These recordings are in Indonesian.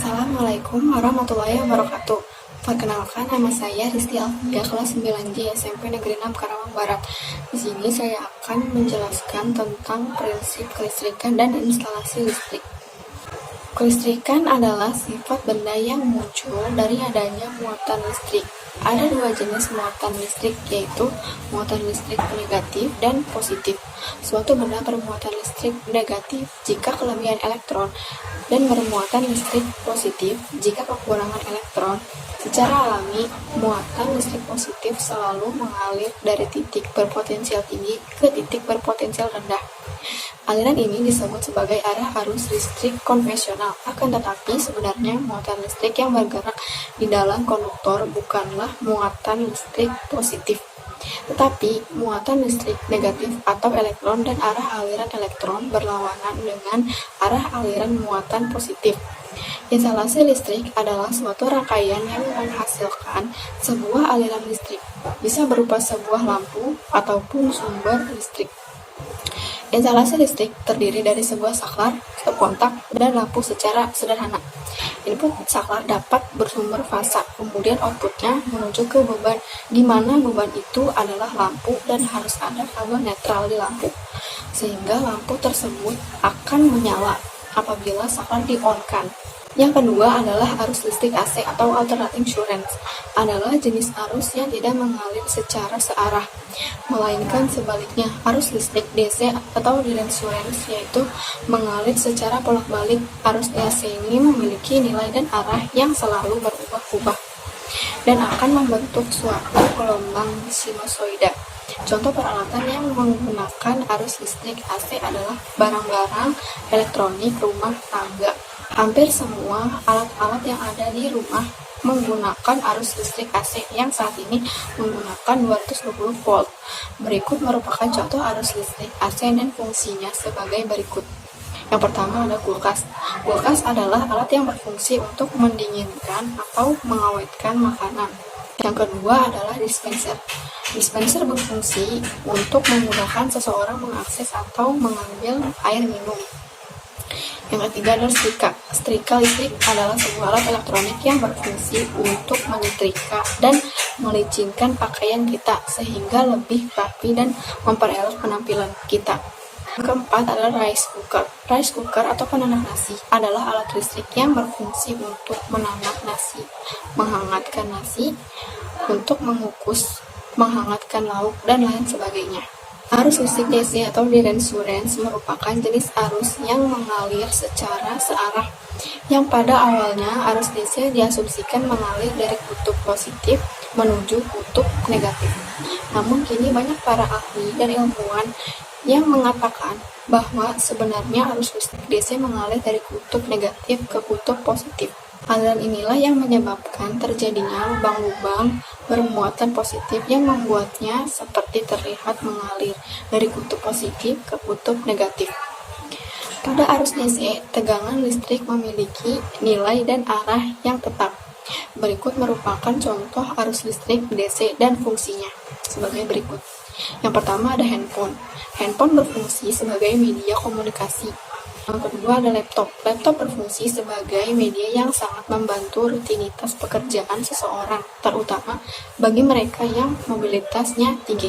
Assalamualaikum warahmatullahi wabarakatuh. Perkenalkan, nama saya Risti Alfia, kelas 9J SMP Negeri 6 Karawang Barat. Di sini saya akan menjelaskan tentang prinsip kelistrikan dan instalasi listrik. Kelistrikan adalah sifat benda yang muncul dari adanya muatan listrik. Ada dua jenis muatan listrik, yaitu muatan listrik negatif dan positif. Suatu benda bermuatan listrik negatif jika kelebihan elektron dan bermuatan listrik positif jika kekurangan elektron. Secara alami, muatan listrik positif selalu mengalir dari titik berpotensial tinggi ke titik berpotensial rendah. Aliran ini disebut sebagai arah arus listrik konvensional. Akan tetapi, sebenarnya muatan listrik yang bergerak di dalam konduktor bukanlah muatan listrik positif, tetapi muatan listrik negatif atau elektron, dan arah aliran elektron berlawanan dengan arah aliran muatan positif. Instalasi listrik adalah suatu rangkaian yang menghasilkan sebuah aliran listrik, bisa berupa sebuah lampu ataupun sumber listrik. Instalasi listrik terdiri dari sebuah saklar, stop kontak, dan lampu secara sederhana. Input saklar dapat bersumber fasa, kemudian outputnya menuju ke beban, di mana beban itu adalah lampu dan harus ada kabel netral di lampu, sehingga lampu tersebut akan menyala apabila saklar di-on-kan. Yang kedua adalah arus listrik AC atau alternating current, adalah jenis arus yang tidak mengalir secara searah, melainkan sebaliknya. Arus listrik DC atau direct current yaitu mengalir secara bolak-balik. Arus DC ini memiliki nilai dan arah yang selalu berubah-ubah dan akan membentuk suatu gelombang sinusoida. Contoh peralatan yang menggunakan arus listrik AC adalah barang-barang elektronik rumah tangga. Hampir semua alat-alat yang ada di rumah menggunakan arus listrik AC yang saat ini menggunakan 220 volt. Berikut merupakan contoh arus listrik AC dan fungsinya sebagai berikut. Yang pertama ada kulkas. Kulkas adalah alat yang berfungsi untuk mendinginkan atau mengawetkan makanan. Yang kedua adalah dispenser. Dispenser berfungsi untuk memudahkan seseorang mengakses atau mengambil air minum. Yang ketiga adalah setrika. Setrika listrik adalah sebuah alat elektronik yang berfungsi untuk menyetrika dan melicinkan pakaian kita sehingga lebih rapi dan memperelok penampilan kita. Yang keempat adalah rice cooker. Rice cooker atau penanak nasi adalah alat listrik yang berfungsi untuk menanak nasi, menghangatkan nasi, untuk mengukus, menghangatkan lauk, dan lain sebagainya. Arus listrik DC atau direct current merupakan jenis arus yang mengalir secara searah, yang pada awalnya arus DC diasumsikan mengalir dari kutub positif menuju kutub negatif. Namun kini banyak para ahli dan ilmuwan yang mengatakan bahwa sebenarnya arus listrik DC mengalir dari kutub negatif ke kutub positif. Aliran inilah yang menyebabkan terjadinya lubang-lubang bermuatan positif yang membuatnya seperti terlihat mengalir dari kutub positif ke kutub negatif. Pada arus DC, tegangan listrik memiliki nilai dan arah yang tetap. Berikut merupakan contoh arus listrik DC dan fungsinya sebagai berikut. Yang pertama ada handphone. Handphone berfungsi sebagai media komunikasi. Yang kedua ada laptop. Laptop berfungsi sebagai media yang sangat membantu rutinitas pekerjaan seseorang, terutama bagi mereka yang mobilitasnya tinggi.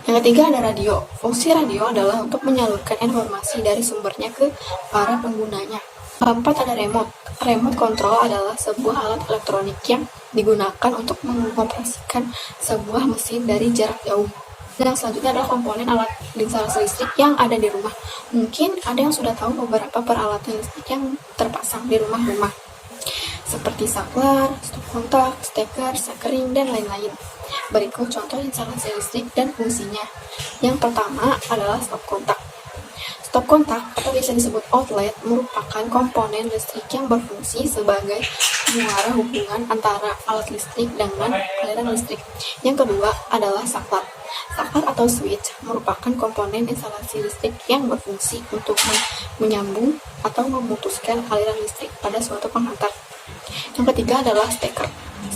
Yang ketiga ada radio. Fungsi radio adalah untuk menyalurkan informasi dari sumbernya ke para penggunanya. Keempat ada remote. Remote control adalah sebuah alat elektronik yang digunakan untuk mengoperasikan sebuah mesin dari jarak jauh. Dan yang selanjutnya adalah komponen alat instalasi listrik yang ada di rumah. Mungkin ada yang sudah tahu beberapa peralatan listrik yang terpasang di rumah-rumah, seperti saklar, stop kontak, steker, sekering, dan lain-lain. Berikut contoh instalasi listrik dan fungsinya. Yang pertama adalah stop kontak. Stop kontak atau biasa disebut outlet merupakan komponen listrik yang berfungsi sebagai pengarah hubungan antara alat listrik dengan aliran listrik. Yang kedua adalah saklar. Saklar atau switch merupakan komponen instalasi listrik yang berfungsi untuk menyambung atau memutuskan aliran listrik pada suatu penghantar. Yang ketiga adalah steker.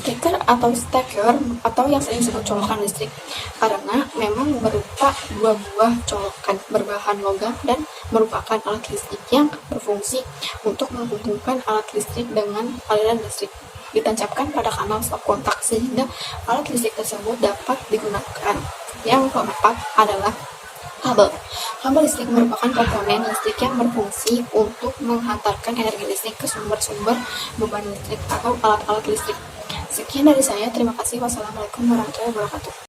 Steker atau steker atau yang sering disebut colokan listrik karena memang berupa dua buah colokan berbahan logam dan merupakan alat listrik yang berfungsi untuk menghubungkan alat listrik dengan aliran listrik ditancapkan pada kanal stop kontak sehingga alat listrik tersebut dapat digunakan. Yang keempat adalah kabel. Kabel listrik merupakan komponen listrik yang berfungsi untuk menghantarkan energi listrik ke sumber-sumber beban listrik atau alat-alat listrik. Sekian dari saya, terima kasih. Wassalamualaikum warahmatullahi wabarakatuh.